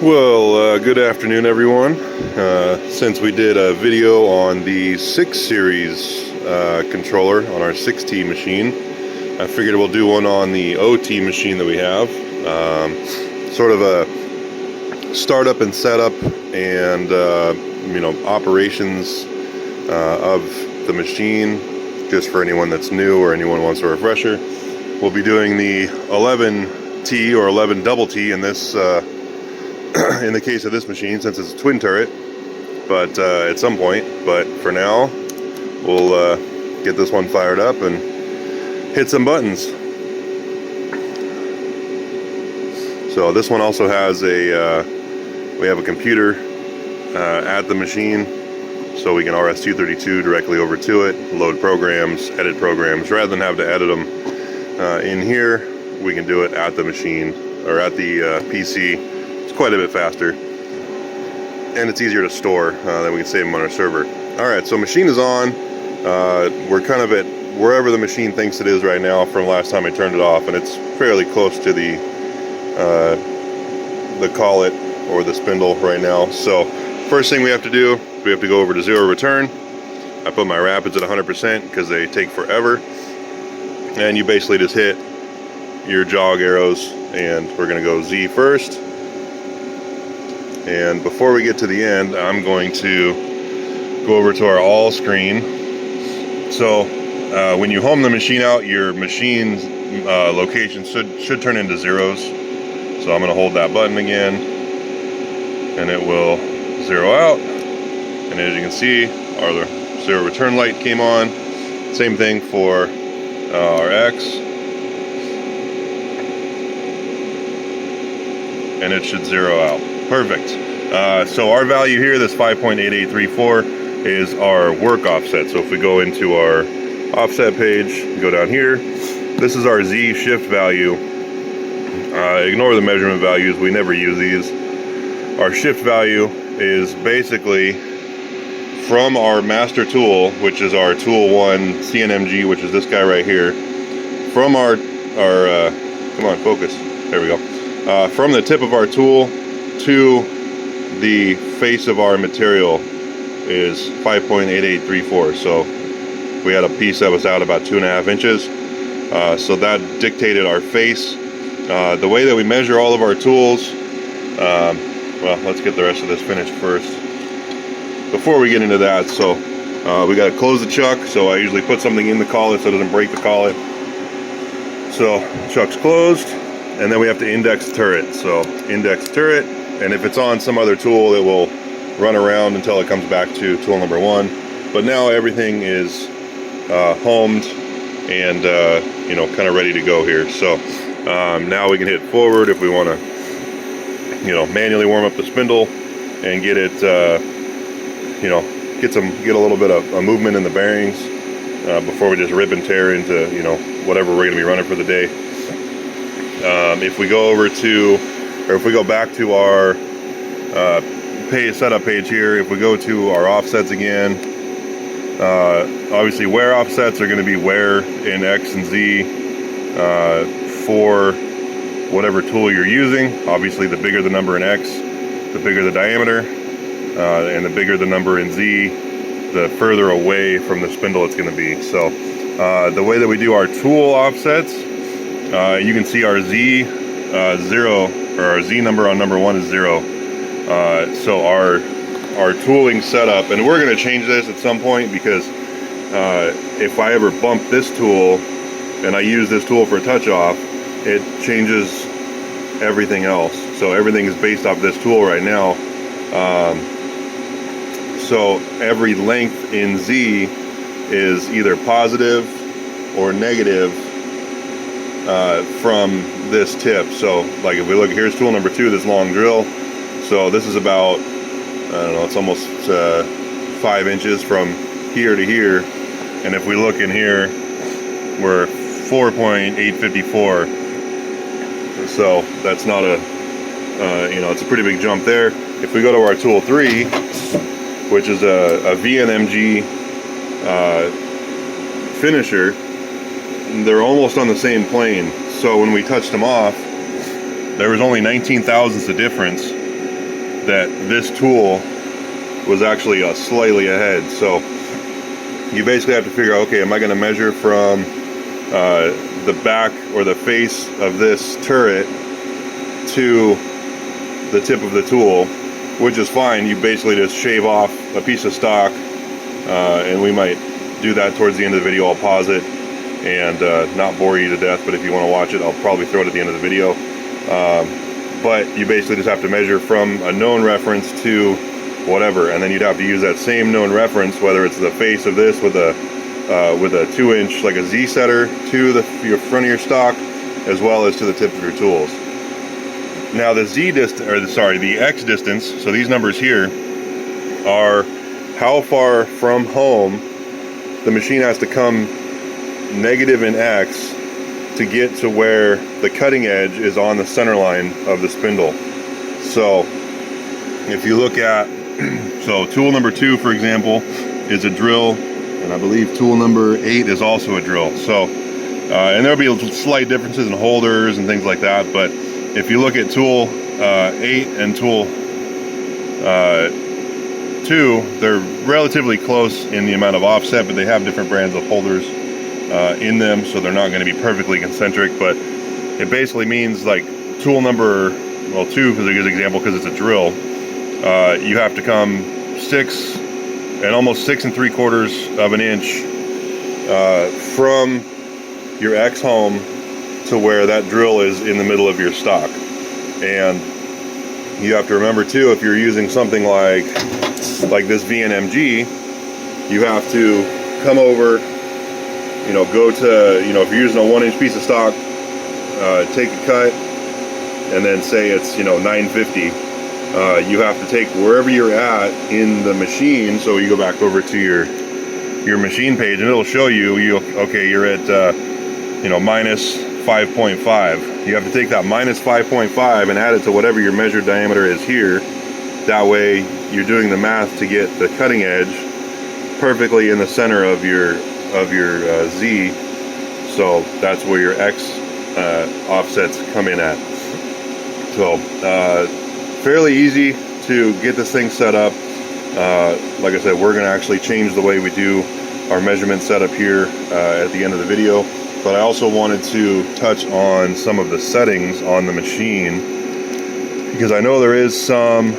Good afternoon, everyone. Since we did a video on the 6 series controller on our 6T machine, I figured we'll do one on the OT machine that we have. Sort of a startup and setup and operations of the machine, just for anyone that's new or anyone who wants a refresher. We'll be doing the 11T or 11 double T in this in the case of this machine, since it's a twin turret, but at some point. But for now, we'll get this one fired up and hit some buttons. So this one also has we have a computer at the machine, so we can RS-232 directly over to it, load programs, edit programs. Rather than have to edit them in here, we can do it at the machine or at the PC. Quite a bit faster, and it's easier to store than we can save them on our server. Alright, so machine is on. We're kind of at wherever the machine thinks it is right now from last time I turned it off, and it's fairly close to the collet or the spindle right now. So first thing we have to do, we have to go over to zero return. I put my rapids at 100% because they take forever, and you basically just hit your jog arrows, and we're going to go Z first. And before we get to the end, I'm going to go over to our all screen. So when you home the machine out, your machine's location should turn into zeros. So I'm going to hold that button again, and it will zero out. And as you can see, our zero return light came on. Same thing for our X. And it should zero out. Perfect. So our value here, this 5.8834, is our work offset. So if we go into our offset page, go down here, this is our Z shift value. Ignore the measurement values, we never use these. Our shift value is basically from our master tool, which is our tool 1 CNMG, which is this guy right here. From our come on, focus, there we go. From the tip of our tool to the face of our material is 5.8834. So we had a piece that was out about 2.5 inches. So that dictated our face. The way that we measure all of our tools, well, let's get the rest of this finished first before we get into that. So we got to close the chuck. So I usually put something in the collet so it doesn't break the collet. So chuck's closed. And then we have to index turret. So index turret, and if it's on some other tool, it will run around until it comes back to tool number 1. But now everything is homed and kind of ready to go here. So now we can hit forward if we want to manually warm up the spindle and get it get a little bit of a movement in the bearings before we just rip and tear into whatever we're going to be running for the day. If we go over to, or if we go back to our setup page here, if we go to our offsets again, obviously wear offsets are going to be wear in X and Z for whatever tool you're using. Obviously the bigger the number in X, the bigger the diameter, and the bigger the number in Z, the further away from the spindle it's going to be. So the way that we do our tool offsets, you can see our Z 0, or our Z number on number 1 is 0. So our tooling setup, and we're going to change this at some point, because if I ever bump this tool and I use this tool for touch off, it changes everything else. So everything is based off this tool right now. So every length in Z is either positive or negative from this tip. So like if we look, here's tool number 2, this long drill. So this is about, I don't know, it's almost 5 inches from here to here. And if we look in here, we're 4.854. So that's not a, it's a pretty big jump there. If we go to our tool 3, which is a VNMG finisher, they're almost on the same plane. So when we touched them off, there was only 19 thousandths of difference that this tool was actually slightly ahead. So you basically have to figure out, okay, am I going to measure from the back or the face of this turret to the tip of the tool, which is fine. You basically just shave off a piece of stock, and we might do that towards the end of the video. I'll pause it and not bore you to death, but if you want to watch it, I'll probably throw it at the end of the video. But you basically just have to measure from a known reference to whatever, and then you'd have to use that same known reference, whether it's the face of this with a 2-inch, like a Z setter, to the front of your stock, as well as to the tip of your tools. Now the the X distance, so these numbers here are how far from home the machine has to come negative in X to get to where the cutting edge is on the center line of the spindle. So if you look at, so tool number 2, for example, is a drill, and I believe tool number 8 is also a drill. So, and there'll be slight differences in holders and things like that, but if you look at tool 8 and tool 2, they're relatively close in the amount of offset, but they have different brands of holders in them, so they're not going to be perfectly concentric. But it basically means, like, tool number, well, 2 is a good example because it's a drill. You have to come 6 and almost 6 3/4 of an inch from your X home to where that drill is in the middle of your stock. And you have to remember too, if you're using something like this VNMG, you have to come over, you know, go to, you know, if you're using a 1-inch piece of stock, take a cut, and then say it's, you know, 950. You have to take wherever you're at in the machine. So you go back over to your machine page, and it'll show you, okay, you're at you know, minus 5.5. You have to take that minus 5.5 and add it to whatever your measured diameter is here. That way you're doing the math to get the cutting edge perfectly in the center of your Z. So that's where your X offsets come in at. So fairly easy to get this thing set up. Like I said, we're going to actually change the way we do our measurement setup here at the end of the video. But I also wanted to touch on some of the settings on the machine, because I know there is some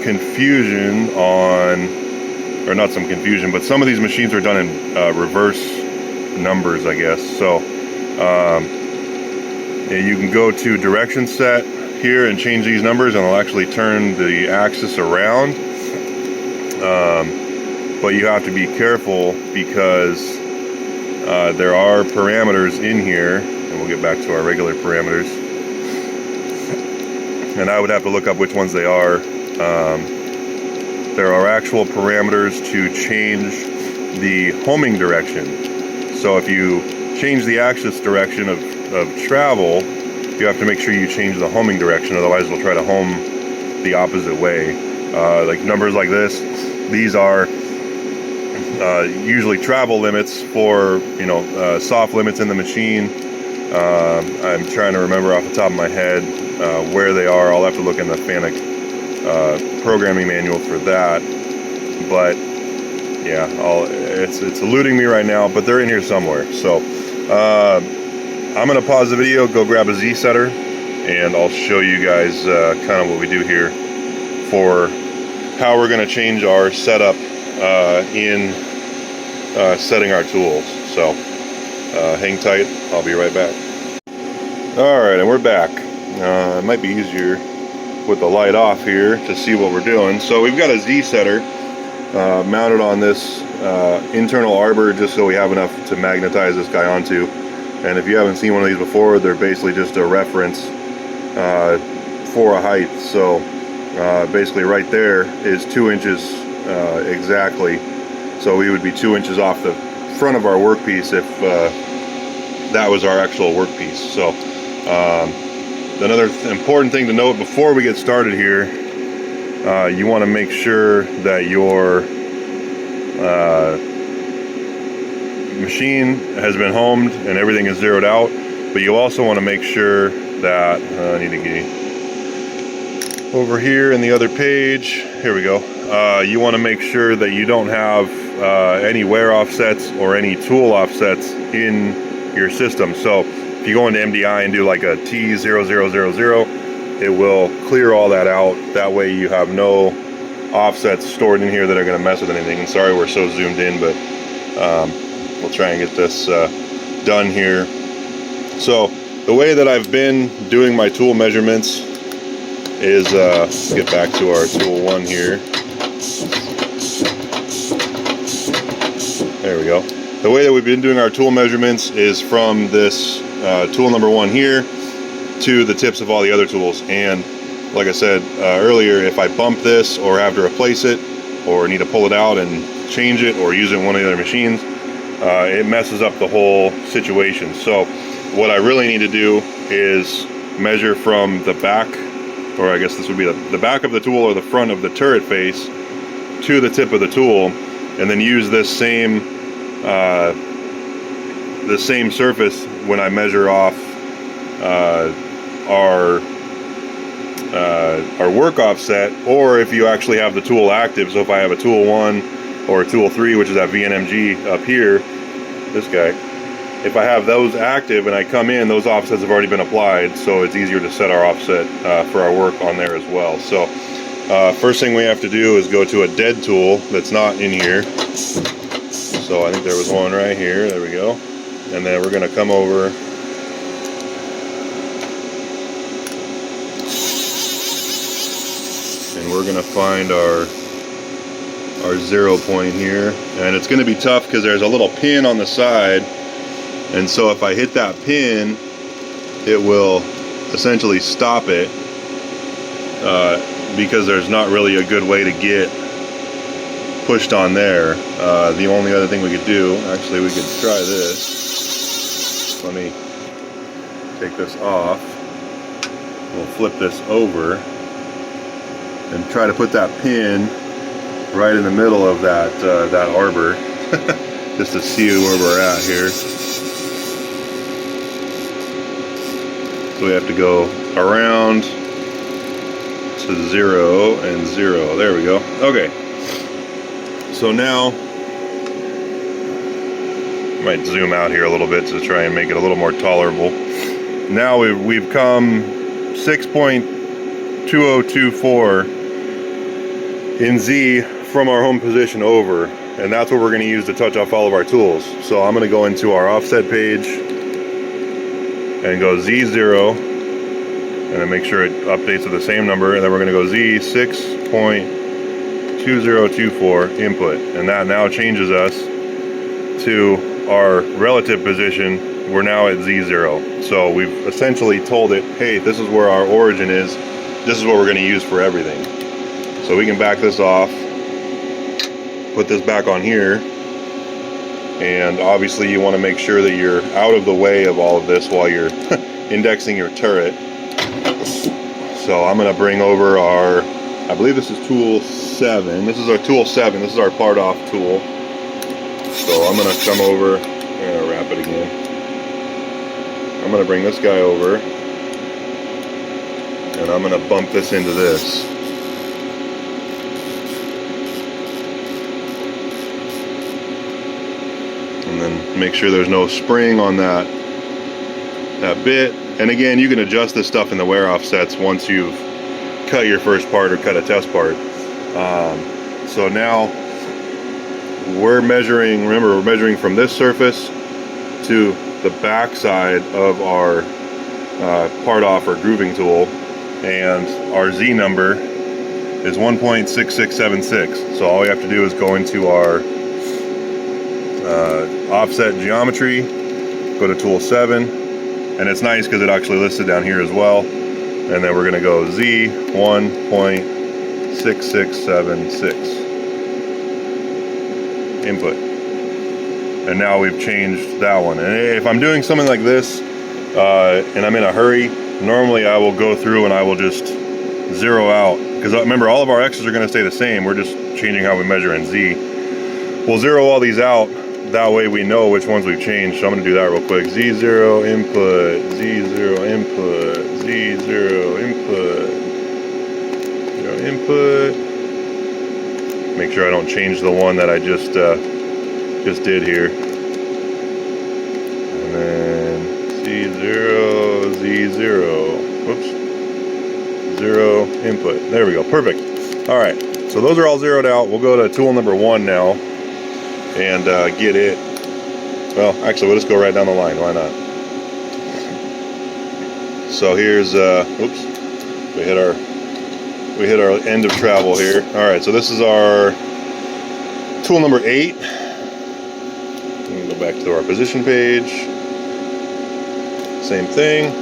confusion on, or not some confusion, but some of these machines are done in reverse numbers, I guess. So you can go to direction set here and change these numbers, and it'll actually turn the axis around. But you have to be careful because there are parameters in here, and we'll get back to our regular parameters, and I would have to look up which ones they are. There are actual parameters to change the homing direction. So if you change the axis direction of travel, you have to make sure you change the homing direction, otherwise it'll try to home the opposite way. Like numbers like this, these are usually travel limits for, you know, soft limits in the machine. I'm trying to remember off the top of my head where they are. I'll have to look in the Fanuc programming manual for that. But yeah, it's eluding me right now, but they're in here somewhere. So I'm gonna pause the video, go grab a Z setter, and I'll show you guys kind of what we do here for how we're gonna change our setup in setting our tools. So hang tight, I'll be right back. Alright, and we're back. It might be easier with the light off here to see what we're doing. So we've got a Z setter mounted on this internal arbor, just so we have enough to magnetize this guy onto. And if you haven't seen one of these before, they're basically just a reference for a height. So basically right there is 2 inches exactly. So we would be 2 inches off the front of our workpiece if that was our actual workpiece. So another important thing to note before we get started here, you want to make sure that your machine has been homed and everything is zeroed out, but you also want to make sure that I need to get Over here in the other page, here we go. You want to make sure that you don't have any wear offsets or any tool offsets in your system. So if you go into MDI and do like a T0000, it will clear all that out. That way you have no offsets stored in here that are going to mess with anything. And sorry we're so zoomed in, but we'll try and get this done here. So the way that I've been doing my tool measurements is, let's get back to our tool 1 here. There we go. The way that we've been doing our tool measurements is from this tool number 1 here to the tips of all the other tools. And like I said earlier, if I bump this or have to replace it or need to pull it out and change it or use it in one of the other machines, it messes up the whole situation. So what I really need to do is measure from the back, or I guess this would be the back of the tool or the front of the turret face to the tip of the tool, and then use this same surface when I measure off our work offset, or if you actually have the tool active. So if I have a tool 1 or a tool 3, which is that VNMG up here, this guy, if I have those active and I come in, those offsets have already been applied, so it's easier to set our offset for our work on there as well. So first thing we have to do is go to a dead tool that's not in here. So I think there was one right here, there we go. And then we're going to come over and we're going to find our 0 point here. And it's going to be tough because there's a little pin on the side. And so if I hit that pin, it will essentially stop it because there's not really a good way to get pushed on there. The only other thing we could do, actually we could try this. Let me take this off. We'll flip this over and try to put that pin right in the middle of that, that arbor just to see where we're at here. So we have to go around to 0 and 0. There we go. Okay. So now, I might zoom out here a little bit to try and make it a little more tolerable. Now we've come 6.2024 in Z from our home position over, and that's what we're going to use to touch off all of our tools. So I'm going to go into our offset page and go Z0, and then make sure it updates to the same number, and then we're going to go Z6.2024 input, and that now changes us to our relative position. We're now at Z0. So we've essentially told it, hey, this is where our origin is, this is what we're going to use for everything. So we can back this off, put this back on here, and obviously you want to make sure that you're out of the way of all of this while you're indexing your turret. So I'm going to bring over our, I believe this is tool 7. This is our tool 7. This is our part off tool. So I'm going to come over, I'm going to wrap it again. I'm going to bring this guy over, and I'm going to bump this into this. And then make sure there's no spring on that bit. And again, you can adjust this stuff in the wear offsets once you've cut your first part or cut a test part. So now we're measuring, remember, we're measuring from this surface to the back side of our part off or grooving tool, and our Z number is 1.6676. So all we have to do is go into our offset geometry, go to tool 7, and it's nice because it actually lists it down here as well. And then we're going to go Z 1.6676 input. And now we've changed that one. And if I'm doing something like this and I'm in a hurry, normally I will go through and I will just zero out, because remember, all of our X's are going to stay the same. We're just changing how we measure in Z. We'll zero all these out, that way we know which ones we've changed. So I'm going to do that real quick. Z0 input, Z0 input, Z0 input. Make sure I don't change the one that I just did here. And then C0, Z0. Oops. 0 input. There we go. Perfect. All right. So those are all zeroed out. We'll go to tool number 1 now and get it. Well, actually, we'll just go right down the line. Why not? So here's oops. We hit our end of travel here. All right. So this is our tool number 8. Go back to our position page. Same thing.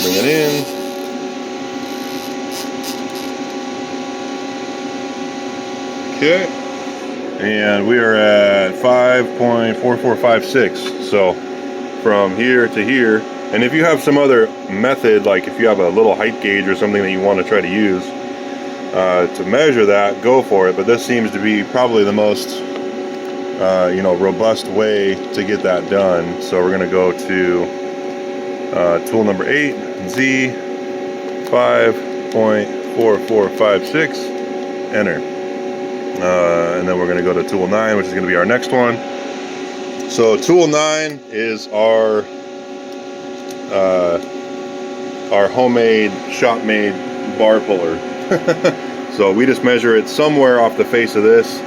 Bring it in. Okay. And we are at 5.4456. So from here to here. And if you have some other method, like if you have a little height gauge or something that you want to try to use to measure that, go for it. But this seems to be probably the most robust way to get that done. So we're going to go to tool number 8, Z, 5.4456, enter. And then we're going to go to tool 9, which is going to be our next one. So tool 9 is our homemade, shop-made bar puller. So we just measure it somewhere off the face of this.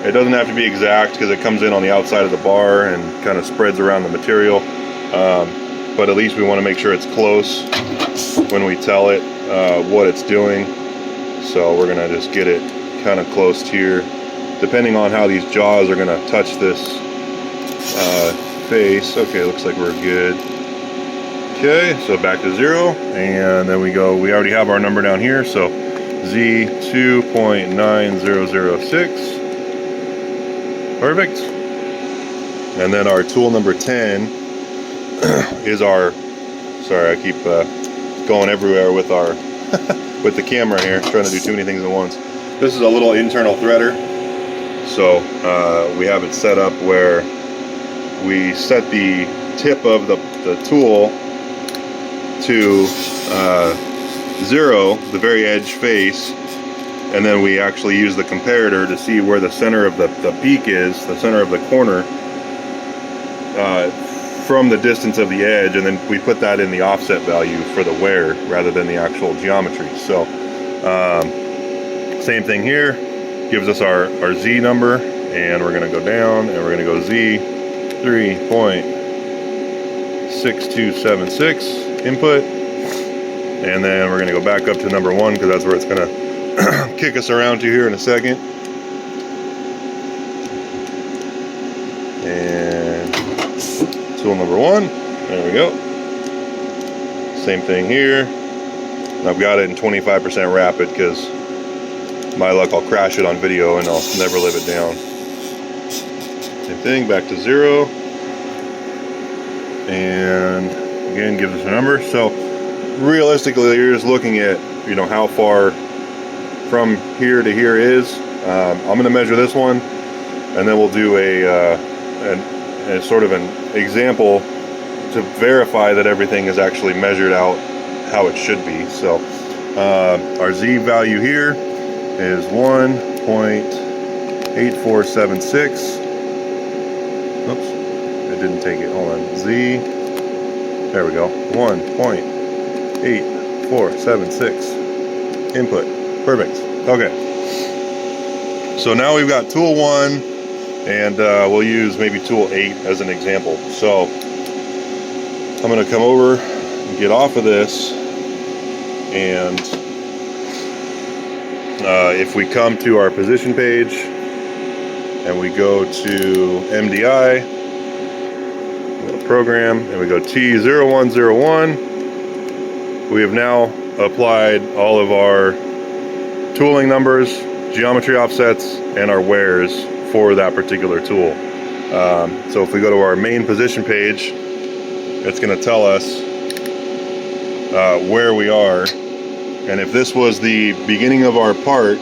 It doesn't have to be exact because it comes in on the outside of the bar and kind of spreads around the material. But at least we want to make sure it's close when we tell it what it's doing. So we're going to just get it kind of close here. Depending on how these jaws are going to touch this face. Okay, looks like we're good. Okay, so back to 0. And then we go, we already have our number down here. So Z 2.9006. Perfect. And then our tool number 10 is our, sorry, I keep going everywhere with our with the camera here, trying to do too many things at once. This is a little internal threader. So we have it set up where we set the tip of the tool to 0, the very edge face, and then we actually use the comparator to see where the center of the peak is, the center of the corner, from the distance of the edge, and then we put that in the offset value for the wear rather than the actual geometry. So same thing here, gives us our Z number, and we're going to go down and we're going to go Z 3.6276 input, and then we're going to go back up to number 1 because that's where it's going to kick us around to here in a second. And tool number 1, there we go. Same thing here. I've got it in 25% rapid because my luck, I'll crash it on video and I'll never live it down. Same thing, back to 0. And again, gives us a number. So realistically, you're just looking at, how far from here to here is. I'm going to measure this one, and then we'll do a sort of an example to verify that everything is actually measured out how it should be. So our Z value here is 1.8476. Oops, it didn't take it. Hold on. Z, there we go. 1.8476 input. Perfect. Okay. So now we've got tool 1, and we'll use maybe tool 8 as an example. So I'm going to come over and get off of this, and if we come to our position page and we go to MDI, program, and we go T0101, we have now applied all of our tooling numbers, geometry offsets, and our wears for that particular tool. So if we go to our main position page, it's going to tell us where we are. And if this was the beginning of our part,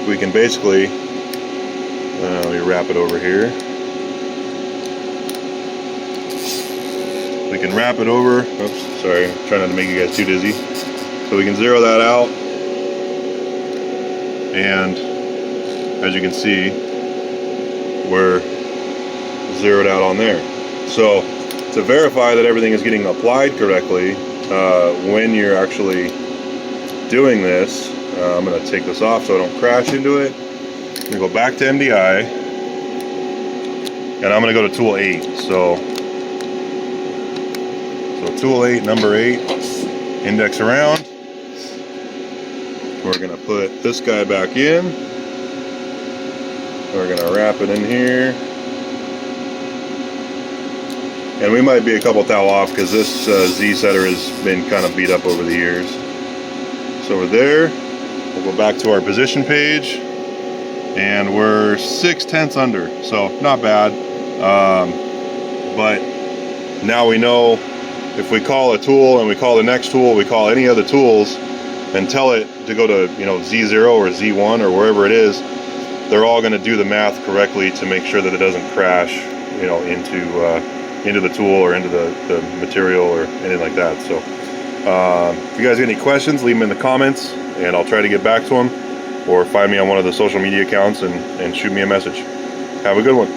we can basically, let me wrap it over here. We can wrap it over. Oops, sorry, I'm trying not to make you guys too dizzy. So we can zero that out. and as you can see, we're zeroed out on there. So to verify that everything is getting applied correctly, when you're actually doing this, I'm going to take this off so I don't crash into it. I'm going to go back to MDI, and I'm going to go to tool 8. So tool 8, number 8, index around. We're going to put this guy back in. We're going to wrap it in here. And we might be a couple thou off because this Z setter has been kind of beat up over the years. So we're there. We'll go back to our position page, and we're 6/10 under, so not bad. But now we know if we call a tool and we call the next tool, we call any other tools and tell it to go to, you know, Z0 or Z1 or wherever it is, they're all going to do the math correctly to make sure that it doesn't crash, you know, into the tool or into the material or anything like that. So if you guys have any questions, leave them in the comments and I'll try to get back to them, or find me on one of the social media accounts and shoot me a message. Have a good one.